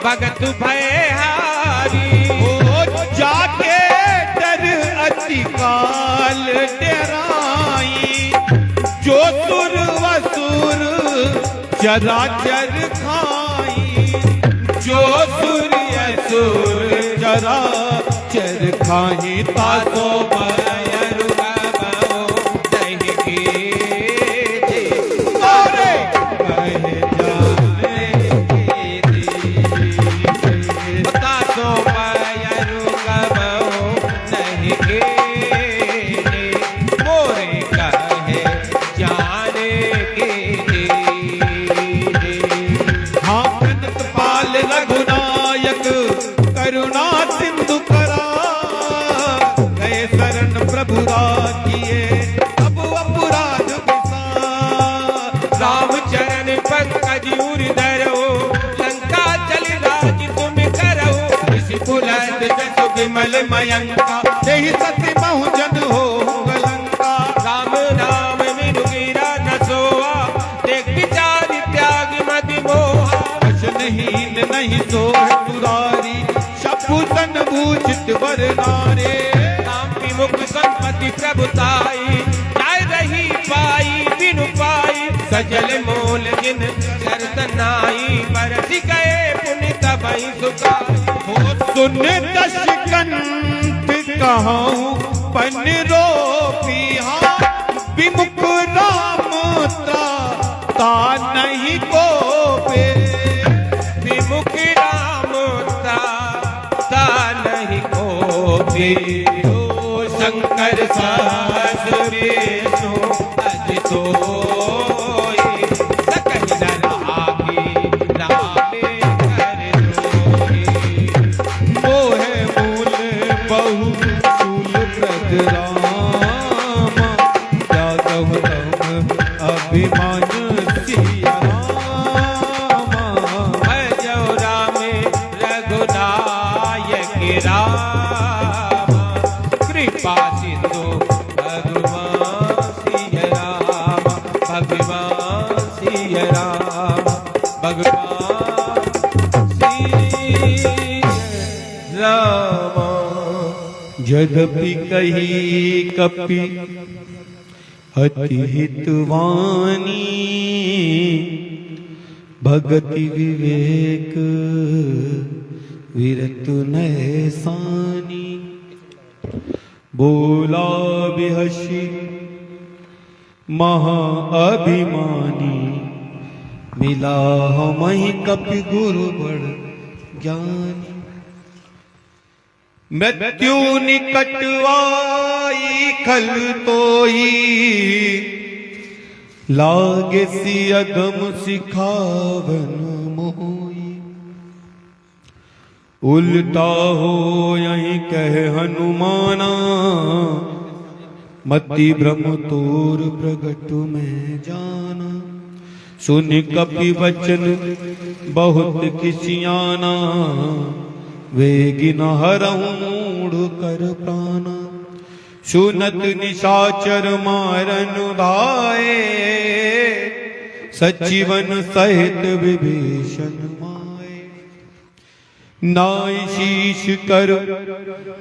भगत भयहारी। हो जाके डर अति काल डराई, जो सुर वसुर चराचर खाई, जो सुर असुर चराचर खाई। तासो मयरु गबो दहि कीजे, मोरे कहे जाने की तासो मयरु गबो दहि कीजे, मोरे कहे जाने कीजे। हाँ अनंत पाल रघुनायक, करुणा सिंधु करा, गए शरण प्रभु राखिए, अब अपराध विसार। रामचरण पंकज उर धरो, लंका चल राज तुम करो। ऋषि बुलंद जसु विमल मयंका, तेहि सती बहुजन हो लंका। राम नाम बिनु गिरा न सोआ, देख विचार त्याग मति मोहा। वचनहीन नहीं सोह सुरारी, शपुतन भूषित वर नारे। राम विमुख संपत्ति प्रभुताई, जाय रही पाई बिनु पाई। सजल मोल जिन शरदनाई, बरसि गए पुण्य तबहि सुखाई। हो सुन दशकंठ कहूँ पन रोपिहा, विमुख राम ता नहीं को पे। विमुख राम ता नहीं को भी। ओ शंकर सहस्र विष्णु अजितो, सकल रागी रामे कर जोगी। मोहे मूल बहु शूल प्रद रामा, यादव तम अभिमान सिया रामा। भजो रामे रघुनायक राम, कृपा सिंधु भगवान सिय राम। भगवान सिय राम, भगवान यद्यपि कही कपि अति हितवानी, भगति विवेक विरतु नैसानी। बोला बिहसी महा अभिमानी, मिला हमहि कपि गुरु बड़ ज्ञानी। मृत्यु निकटवाई खल तोई, लागे सी अगम सिखावन मोई। उल्टा हो यही कह हनुमाना, मति भ्रम तोर प्रगट में जाना। सुन कपि वचन बहुत किसियाना, वेगिन हरहु मूढ़ कर प्राणा। सुनत निशाचर मारन भाए, सचिवन सहित विभीषण माए। नाई शीश कर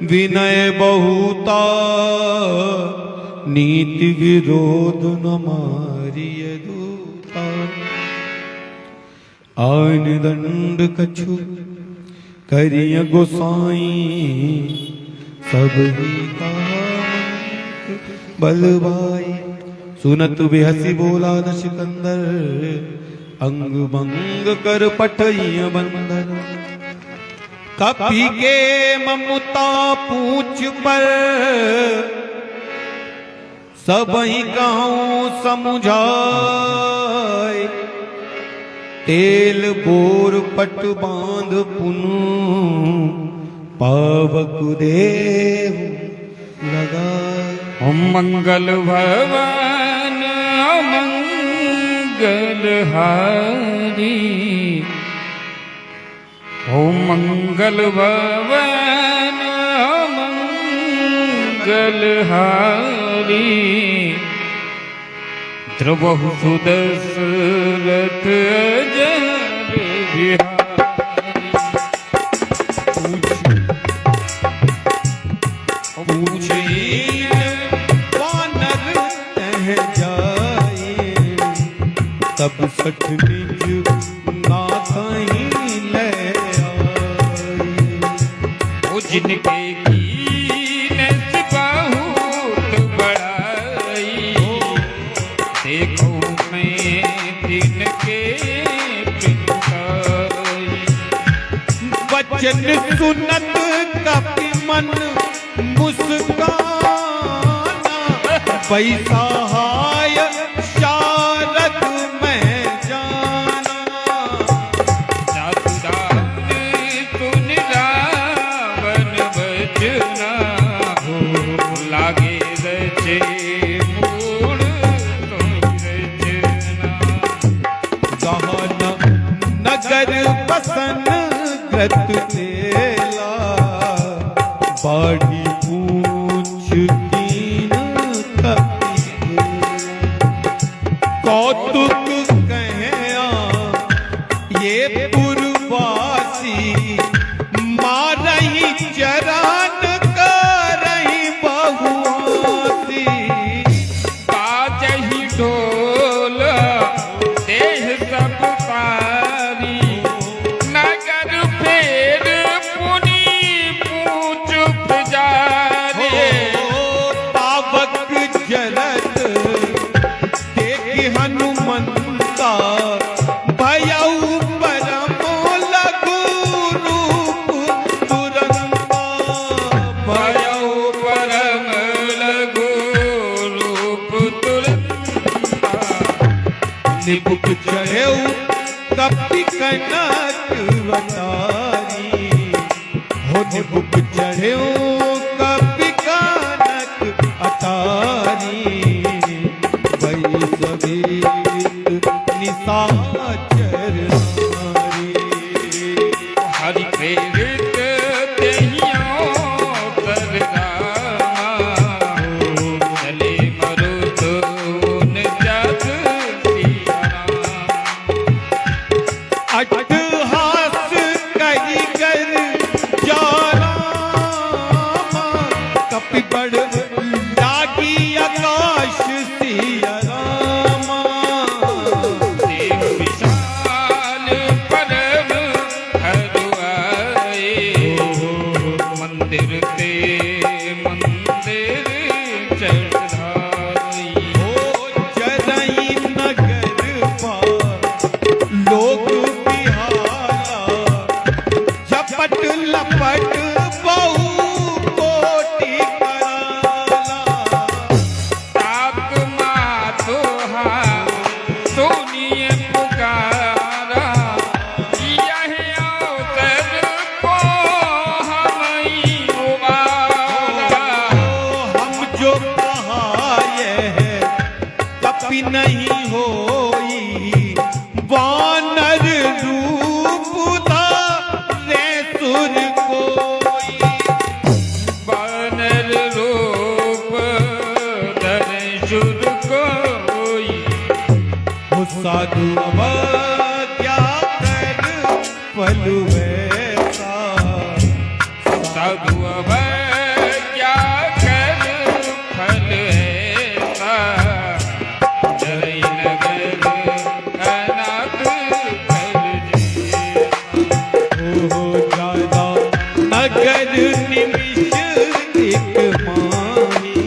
विनय बहुता, नीति विरोध न मारिय दूता। आन दंड कछु करिय गोसाई, सब ही का बलवाई। सुनत बिहसी बोला न सिकंदर, अंग भंग कर पठइय बंदर। कपि के ममता पूछ पर, सबहि कहूँ समुझाए। तेल बोर पट बांध पुनु, पावक देहु लगाए। ओम मंगल भवन मंगल हारी, ओम मंगल भवन मंगल हारी। द्रवहु सुदशरथ अजर बिहारी। तब सठ निज नाथहि ले आए। ओ जिनके कीनत बहुत बड़ाई, देखो मैं तिनके पिताई। वचन सुनत कपि मन मुस्काना, पैसा हाय शारद में जाना। जातुदान तुन रावण बचना, हो लागे रचे मूल तुम रचना। गहन नगर बसन ग्रत तेला, बाढ़ी पूछ कीन कपि। कौतुक कहें ये पुरवासी, मारही चरण करही बहुआसी। बाजहि ढोल देह सब तारी, नगर फेर पुनि पूछ पुजारी। पावक जरत देखि हनुमंता, भयउ परम लघु रूप तुरंता। भयउ परम लघु रूप तुरंता। निबुक चढ़ेऊ कपि कनक अटारी, हो निबुक चढ़ेऊ कपि कनक अटारी। भई सवेत निशाचर नारी, हरि प्रेरित तेहियों तर रामा, चले मरुतुन जग सिया राम। अट्टहास करी कर जा रामा, बानर रूप धारे सुर कोई, बानर रूप धरे सुर कोई, वो साधु अब क्या कर फल वैसा, साधु अब क्या कर फल ऐसा, जय नगर अनाथ फल हो जादा नगर निमिष एक माही,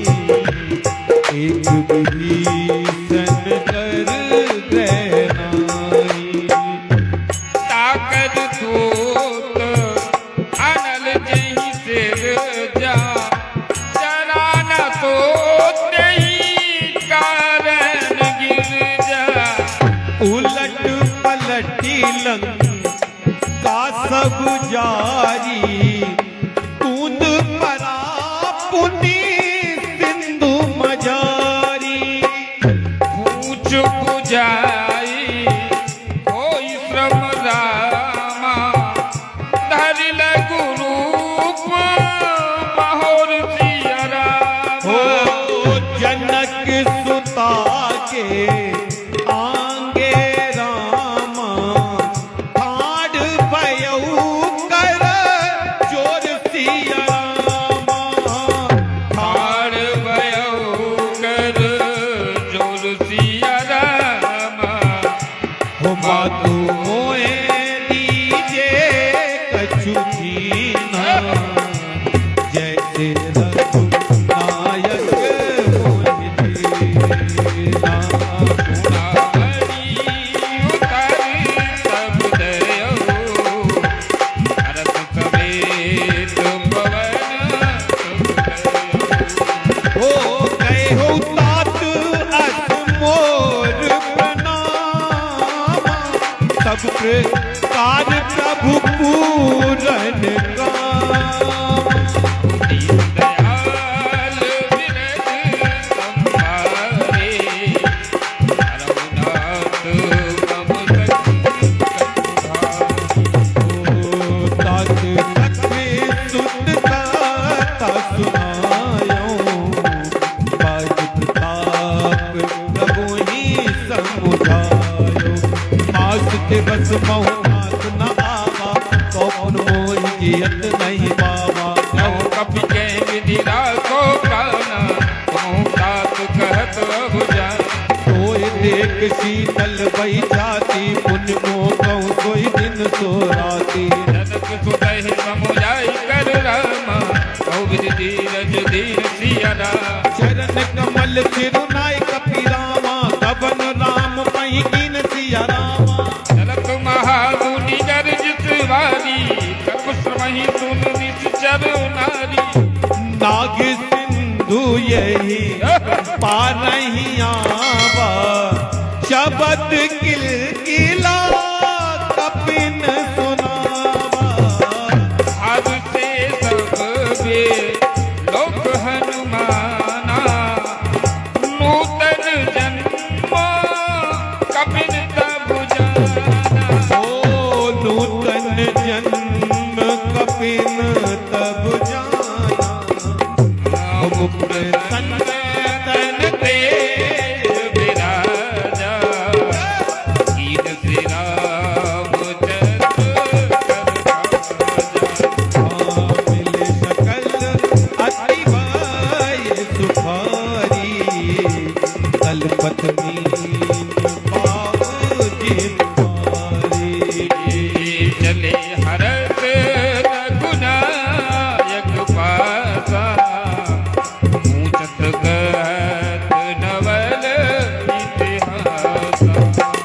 एक विभीषण कर ग्रहणाई, ताकत धूत अनल जही सिर जा, जरा न तो नहीं कारण गिर जा, उलट पलटी लंका सब जारी, कूद परा पुनि सिंधु मजारी, पूछ बुझाई कोई श्रम रामा, धरि लघु रूप बहोर सिया हो रामा, जनक सुता के आंगे रामा, ठाड़ भयऊ कर जोर सिया रामा, ठाड़ भयउ कर जोर सिया रामा, हो मातु मोए दीजे कछु दीना, जैसे रघु नायक मोहि दीना। नामरी उतरि सब दयउ, भरत समेत पवन हो गए हो तात अस मोर प्रणाम, सब प्रकार प्रभु पूरन काम, दीन दयाल विरज संभारे, रघुनाथ मम तात सत्वे सुत गाथा सुनायो, बाज प्रताप प्रभु ही समुझायो, मास के बस महु मात न आवा, कौन मोहि जियत नहीं पावा, नौ कपि के विधि राखो प्राण, कहूँ तात कहत अब जान, सोए देख शीतल बही जाती, पुण्य मोह कहूँ सोई दिन सो राती, जनक सुतहि समुझाई कर रामा, कहु विधि धीरज दीन सिया राम, चरण कमल सिरुनाय कपि रामा, कवन राम पही कीन सिया रामा, जनक महामुनि गर्जित वारी, कपि श्रमहि सुन निश्चर नारी, नाग सिंधु यही पारही आवा, शबद किलकिला कपिन सुनावा, हाथ से सब वे लोक हनुमाना, नूतन जन्म कपिन तब जाना, ओ नूतन जन्म कपिन तब जाना, मुक्त संतन तेज विराजा, कीन से राम मिल सकल अति भाई सुखारी, कलपत मीन पाव जिनवारी, चले हरत रघुनायक पासा, ऊंचत कहत नवल इतिहासा,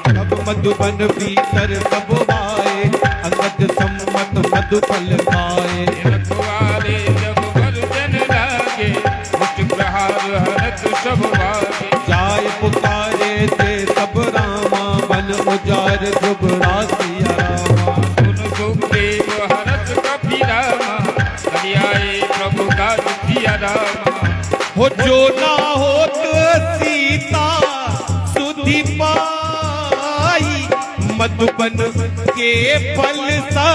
सब मधुबन भीतर सब आए, अंगद सम्मत मधु फल खाए, रखवाले जब गर्जन लागे, मुझ प्रहार हरत सब वागे, जाय पुकारे ते सब रामा, बन उजार जुबरा सिया रामा, सुन सुखदेव हरत कपि रामा, करियाए प्रभु का सिया रामा, हो जो ना होत सीता सुधि पाई, मधुबन के फल सा